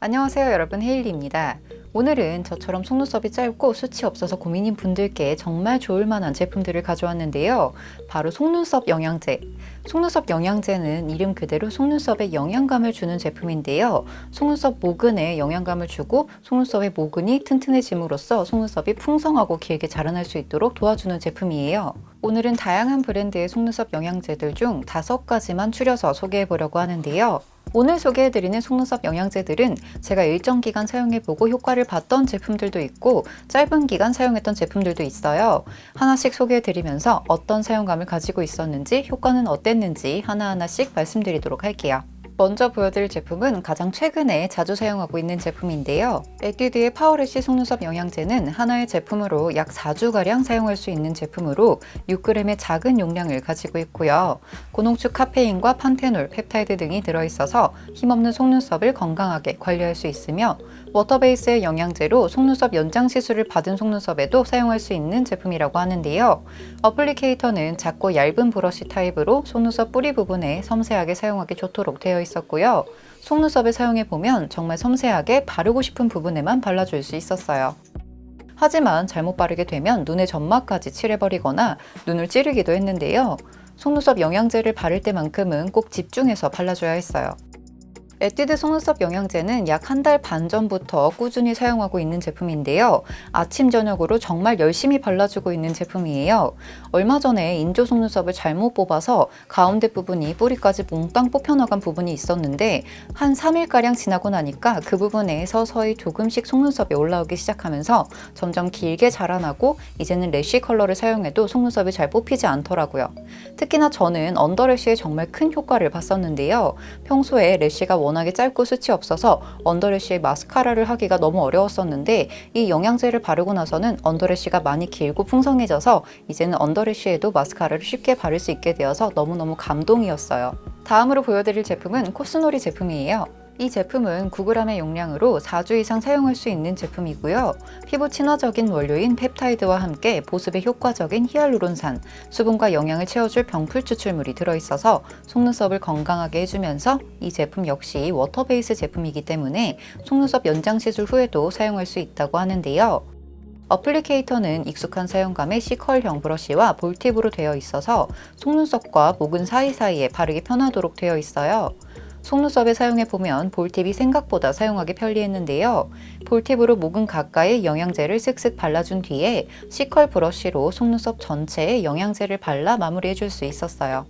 안녕하세요 여러분, 헤일리입니다. 오늘은 저처럼 속눈썹이 짧고 숱이 없어서 고민인 분들께 정말 좋을 만한 제품들을 가져왔는데요. 바로 속눈썹 영양제. 속눈썹 영양제는 이름 그대로 속눈썹에 영양감을 주는 제품인데요. 속눈썹 모근에 영양감을 주고 속눈썹의 모근이 튼튼해짐으로써 속눈썹이 풍성하고 길게 자라날 수 있도록 도와주는 제품이에요. 오늘은 다양한 브랜드의 속눈썹 영양제들 중 5가지만 추려서 소개해 보려고 하는데요. 오늘 소개해드리는 속눈썹 영양제들은 제가 일정 기간 사용해보고 효과를 봤던 제품들도 있고 짧은 기간 사용했던 제품들도 있어요. 하나씩 소개해드리면서 어떤 사용감을 가지고 있었는지 효과는 어땠는지 하나하나씩 말씀드리도록 할게요. 먼저 보여드릴 제품은 가장 최근에 자주 사용하고 있는 제품인데요. 에뛰드의 파워래쉬 속눈썹 영양제는 하나의 제품으로 약 4주가량 사용할 수 있는 제품으로 6g의 작은 용량을 가지고 있고요. 고농축 카페인과 판테놀, 펩타이드 등이 들어있어서 힘없는 속눈썹을 건강하게 관리할 수 있으며 워터 베이스의 영양제로 속눈썹 연장 시술을 받은 속눈썹에도 사용할 수 있는 제품이라고 하는데요. 어플리케이터는 작고 얇은 브러쉬 타입으로 속눈썹 뿌리 부분에 섬세하게 사용하기 좋도록 되어 있었고요. 속눈썹에 사용해보면 정말 섬세하게 바르고 싶은 부분에만 발라줄 수 있었어요. 하지만 잘못 바르게 되면 눈의 점막까지 칠해버리거나 눈을 찌르기도 했는데요. 속눈썹 영양제를 바를 때만큼은 꼭 집중해서 발라줘야 했어요. 에뛰드 속눈썹 영양제는 약 한 달 반 전부터 꾸준히 사용하고 있는 제품인데요. 아침 저녁으로 정말 열심히 발라주고 있는 제품이에요. 얼마 전에 인조 속눈썹을 잘못 뽑아서 가운데 부분이 뿌리까지 몽땅 뽑혀나간 부분이 있었는데 한 3일가량 지나고 나니까 그 부분에 서서히 조금씩 속눈썹이 올라오기 시작하면서 점점 길게 자라나고 이제는 래쉬 컬러를 사용해도 속눈썹이 잘 뽑히지 않더라고요. 특히나 저는 언더래쉬에 정말 큰 효과를 봤었는데요. 평소에 래쉬가 워낙에 짧고 숱이 없어서 언더래쉬에 마스카라를 하기가 너무 어려웠었는데 이 영양제를 바르고 나서는 언더래쉬가 많이 길고 풍성해져서 이제는 언더래쉬에도 마스카라를 쉽게 바를 수 있게 되어서 너무너무 감동이었어요. 다음으로 보여드릴 제품은 코스놀이 제품이에요. 이 제품은 9g의 용량으로 4주 이상 사용할 수 있는 제품이고요. 피부 친화적인 원료인 펩타이드와 함께 보습에 효과적인 히알루론산, 수분과 영양을 채워줄 병풀 추출물이 들어있어서 속눈썹을 건강하게 해주면서 이 제품 역시 워터 베이스 제품이기 때문에 속눈썹 연장 시술 후에도 사용할 수 있다고 하는데요. 어플리케이터는 익숙한 사용감의 C컬형 브러쉬와 볼팁으로 되어 있어서 속눈썹과 모근 사이사이에 바르기 편하도록 되어 있어요. 속눈썹에 사용해보면 볼팁이 생각보다 사용하기 편리했는데요. 볼팁으로 모근 가까이 영양제를 쓱쓱 발라준 뒤에 C컬 브러쉬로 속눈썹 전체에 영양제를 발라 마무리해줄 수 있었어요.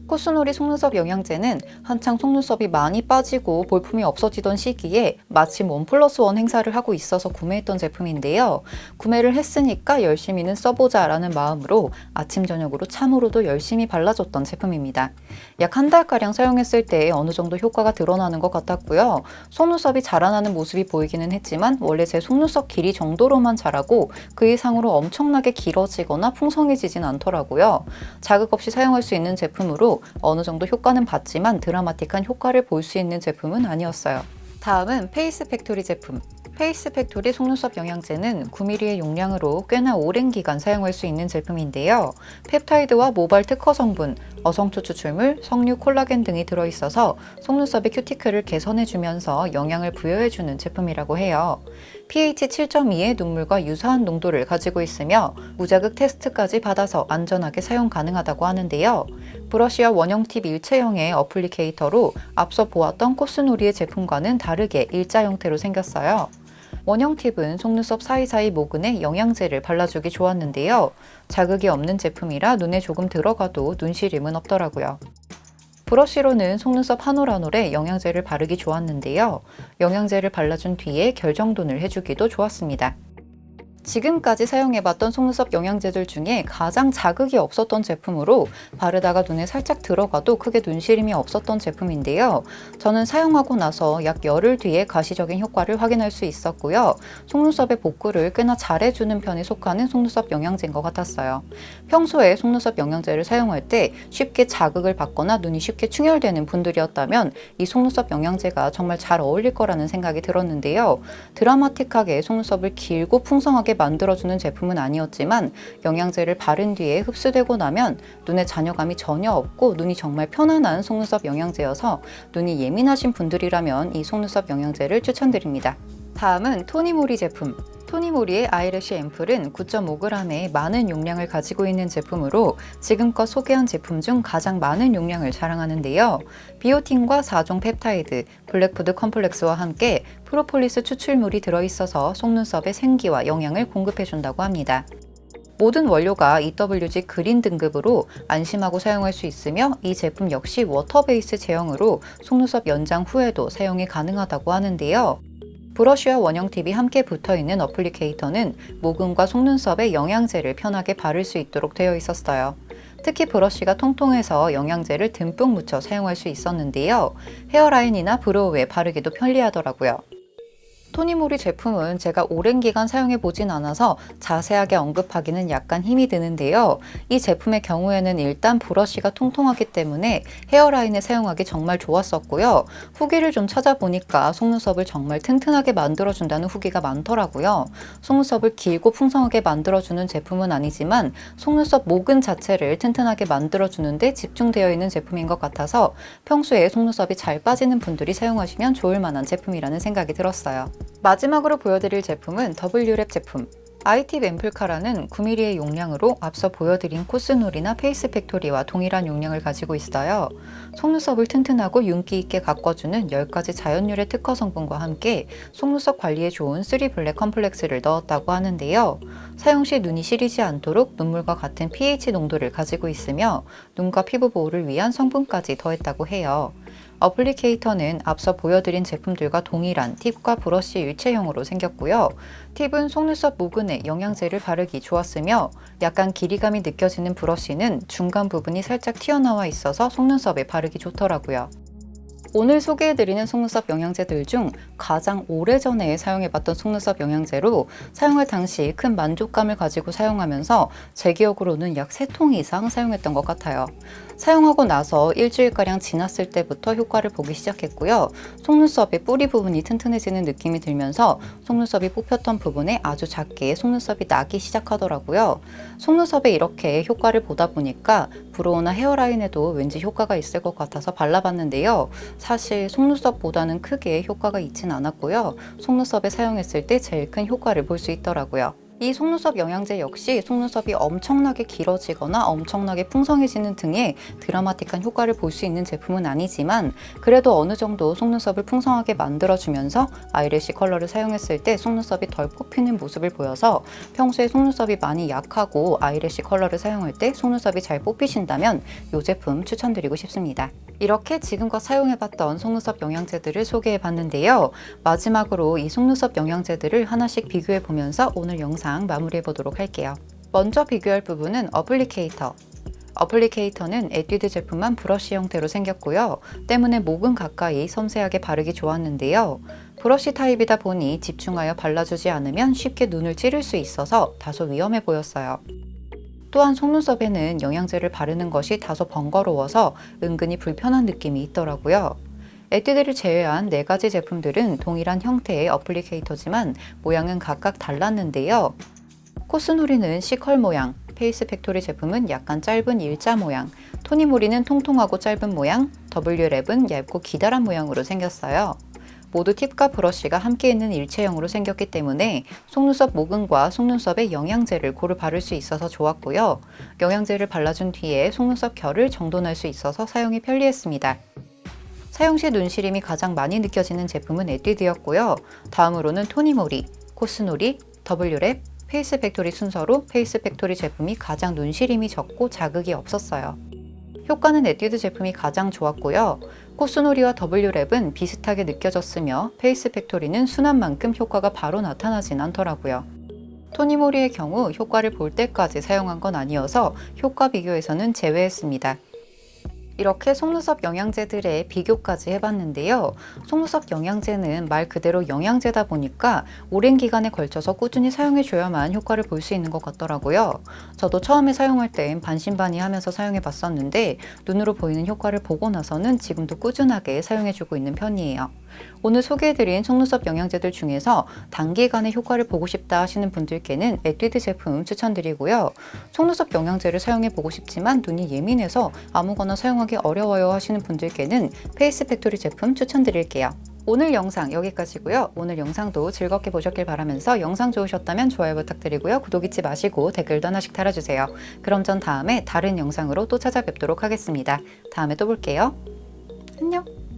코스놀이 속눈썹 영양제는 한창 속눈썹이 많이 빠지고 볼품이 없어지던 시기에 마침 1+1 행사를 하고 있어서 구매했던 제품인데요. 구매를 했으니까 열심히는 써보자 라는 마음으로 아침 저녁으로 참으로도 열심히 발라줬던 제품입니다. 약 한 달가량 사용했을 때 어느 정도 효과가 드러나는 것 같았고요. 속눈썹이 자라나는 모습이 보이기는 했지만 원래 제 속눈썹 길이 정도로만 자라고 그 이상으로 엄청나게 길어지거나 풍성해지진 않더라고요. 자극 없이 사용할 수 있는 제품으로 어느 정도 효과는 봤지만 드라마틱한 효과를 볼 수 있는 제품은 아니었어요. 다음은 페이스 팩토리 제품. 페이스 팩토리 속눈썹 영양제는 9ml의 용량으로 꽤나 오랜 기간 사용할 수 있는 제품인데요. 펩타이드와 모발 특허 성분, 어성초 추출물, 석류, 콜라겐 등이 들어있어서 속눈썹의 큐티클을 개선해주면서 영양을 부여해주는 제품이라고 해요. pH 7.2의 눈물과 유사한 농도를 가지고 있으며 무자극 테스트까지 받아서 안전하게 사용 가능하다고 하는데요. 브러쉬와 원형 팁 일체형의 어플리케이터로 앞서 보았던 코스놀이의 제품과는 다르게 일자 형태로 생겼어요. 원형 팁은 속눈썹 사이사이 모근에 영양제를 발라주기 좋았는데요. 자극이 없는 제품이라 눈에 조금 들어가도 눈시림은 없더라고요. 브러쉬로는 속눈썹 한 올 한 올에 영양제를 바르기 좋았는데요. 영양제를 발라준 뒤에 결정돈을 해주기도 좋았습니다. 지금까지 사용해봤던 속눈썹 영양제들 중에 가장 자극이 없었던 제품으로 바르다가 눈에 살짝 들어가도 크게 눈시림이 없었던 제품인데요. 저는 사용하고 나서 약 열흘 뒤에 가시적인 효과를 확인할 수 있었고요. 속눈썹의 복구를 꽤나 잘해주는 편에 속하는 속눈썹 영양제인 것 같았어요. 평소에 속눈썹 영양제를 사용할 때 쉽게 자극을 받거나 눈이 쉽게 충혈되는 분들이었다면 이 속눈썹 영양제가 정말 잘 어울릴 거라는 생각이 들었는데요. 드라마틱하게 속눈썹을 길고 풍성하게 만들어주는 제품은 아니었지만 영양제를 바른 뒤에 흡수되고 나면 눈에 잔여감이 전혀 없고 눈이 정말 편안한 속눈썹 영양제여서 눈이 예민하신 분들이라면 이 속눈썹 영양제를 추천드립니다. 다음은 토니모리 제품. 토니모리의 아이래쉬 앰플은 9.5g의 많은 용량을 가지고 있는 제품으로 지금껏 소개한 제품 중 가장 많은 용량을 자랑하는데요. 비오틴과 4종 펩타이드, 블랙푸드 컴플렉스와 함께 프로폴리스 추출물이 들어있어서 속눈썹의 생기와 영양을 공급해준다고 합니다. 모든 원료가 EWG 그린 등급으로 안심하고 사용할 수 있으며 이 제품 역시 워터 베이스 제형으로 속눈썹 연장 후에도 사용이 가능하다고 하는데요. 브러쉬와 원형팁이 함께 붙어있는 어플리케이터는 모근과 속눈썹에 영양제를 편하게 바를 수 있도록 되어 있었어요. 특히 브러쉬가 통통해서 영양제를 듬뿍 묻혀 사용할 수 있었는데요. 헤어라인이나 브로우에 바르기도 편리하더라고요. 토니모리 제품은 제가 오랜 기간 사용해 보진 않아서 자세하게 언급하기는 약간 힘이 드는데요. 이 제품의 경우에는 일단 브러쉬가 통통하기 때문에 헤어라인에 사용하기 정말 좋았었고요. 후기를 좀 찾아보니까 속눈썹을 정말 튼튼하게 만들어준다는 후기가 많더라고요. 속눈썹을 길고 풍성하게 만들어주는 제품은 아니지만 속눈썹 모근 자체를 튼튼하게 만들어주는데 집중되어 있는 제품인 것 같아서 평소에 속눈썹이 잘 빠지는 분들이 사용하시면 좋을 만한 제품이라는 생각이 들었어요. 마지막으로 보여드릴 제품은 W랩 제품. IT 앰플카라는 9mm의 용량으로 앞서 보여드린 코스놀이나 페이스 팩토리와 동일한 용량을 가지고 있어요. 속눈썹을 튼튼하고 윤기 있게 가꿔주는 10가지 자연유래 특허 성분과 함께 속눈썹 관리에 좋은 3블랙 컴플렉스를 넣었다고 하는데요. 사용 시 눈이 시리지 않도록 눈물과 같은 pH 농도를 가지고 있으며 눈과 피부 보호를 위한 성분까지 더했다고 해요. 어플리케이터는 앞서 보여드린 제품들과 동일한 팁과 브러쉬 일체형으로 생겼고요. 팁은 속눈썹 모근에 영양제를 바르기 좋았으며 약간 길이감이 느껴지는 브러쉬는 중간 부분이 살짝 튀어나와 있어서 속눈썹에 바르기 좋더라고요. 오늘 소개해드리는 속눈썹 영양제들 중 가장 오래전에 사용해봤던 속눈썹 영양제로 사용할 당시 큰 만족감을 가지고 사용하면서 제 기억으로는 약 3통 이상 사용했던 것 같아요. 사용하고 나서 일주일가량 지났을 때부터 효과를 보기 시작했고요. 속눈썹의 뿌리 부분이 튼튼해지는 느낌이 들면서 속눈썹이 뽑혔던 부분에 아주 작게 속눈썹이 나기 시작하더라고요. 속눈썹에 이렇게 효과를 보다 보니까 브로우나 헤어라인에도 왠지 효과가 있을 것 같아서 발라봤는데요. 사실 속눈썹보다는 크게 효과가 있진 않았고요. 속눈썹에 사용했을 때 제일 큰 효과를 볼 수 있더라고요. 이 속눈썹 영양제 역시 속눈썹이 엄청나게 길어지거나 엄청나게 풍성해지는 등의 드라마틱한 효과를 볼 수 있는 제품은 아니지만 그래도 어느 정도 속눈썹을 풍성하게 만들어주면서 아이래쉬 컬러를 사용했을 때 속눈썹이 덜 뽑히는 모습을 보여서 평소에 속눈썹이 많이 약하고 아이래쉬 컬러를 사용할 때 속눈썹이 잘 뽑히신다면 이 제품 추천드리고 싶습니다. 이렇게 지금껏 사용해봤던 속눈썹 영양제들을 소개해봤는데요. 마지막으로 이 속눈썹 영양제들을 하나씩 비교해보면서 오늘 영상 마무리해보도록 할게요. 먼저 비교할 부분은 어플리케이터. 어플리케이터는 에뛰드 제품만 브러쉬 형태로 생겼고요. 때문에 모근 가까이 섬세하게 바르기 좋았는데요. 브러쉬 타입이다 보니 집중하여 발라주지 않으면 쉽게 눈을 찌를 수 있어서 다소 위험해 보였어요. 또한 속눈썹에는 영양제를 바르는 것이 다소 번거로워서 은근히 불편한 느낌이 있더라고요. 에뛰드를 제외한 4가지 제품들은 동일한 형태의 어플리케이터지만 모양은 각각 달랐는데요. 코스놀이는 C컬 모양, 페이스 팩토리 제품은 약간 짧은 일자 모양, 토니모리는 통통하고 짧은 모양, W랩은 얇고 기다란 모양으로 생겼어요. 모두 팁과 브러쉬가 함께 있는 일체형으로 생겼기 때문에 속눈썹 모근과 속눈썹에 영양제를 고루 바를 수 있어서 좋았고요. 영양제를 발라준 뒤에 속눈썹 결을 정돈할 수 있어서 사용이 편리했습니다. 사용 시 눈시림이 가장 많이 느껴지는 제품은 에뛰드였고요. 다음으로는 토니모리, 코스놀이, W랩, 페이스 팩토리 순서로 페이스 팩토리 제품이 가장 눈시림이 적고 자극이 없었어요. 효과는 에뛰드 제품이 가장 좋았고요. 코스놀이와 W랩은 비슷하게 느껴졌으며 페이스 팩토리는 순한 만큼 효과가 바로 나타나진 않더라고요. 토니모리의 경우 효과를 볼 때까지 사용한 건 아니어서 효과 비교에서는 제외했습니다. 이렇게 속눈썹 영양제들의 비교까지 해봤는데요. 속눈썹 영양제는 말 그대로 영양제다 보니까 오랜 기간에 걸쳐서 꾸준히 사용해줘야만 효과를 볼 수 있는 것 같더라고요. 저도 처음에 사용할 땐 반신반의하면서 사용해봤었는데 눈으로 보이는 효과를 보고 나서는 지금도 꾸준하게 사용해주고 있는 편이에요. 오늘 소개해드린 속눈썹 영양제들 중에서 단기간에 효과를 보고 싶다 하시는 분들께는 에뛰드 제품 추천드리고요. 속눈썹 영양제를 사용해보고 싶지만 눈이 예민해서 아무거나 사용하기 어려워요 하시는 분들께는 페이스 팩토리 제품 추천드릴게요. 오늘 영상 여기까지고요. 오늘 영상도 즐겁게 보셨길 바라면서 영상 좋으셨다면 좋아요 부탁드리고요. 구독 잊지 마시고 댓글도 하나씩 달아주세요. 그럼 전 다음에 다른 영상으로 또 찾아뵙도록 하겠습니다. 다음에 또 볼게요. 안녕!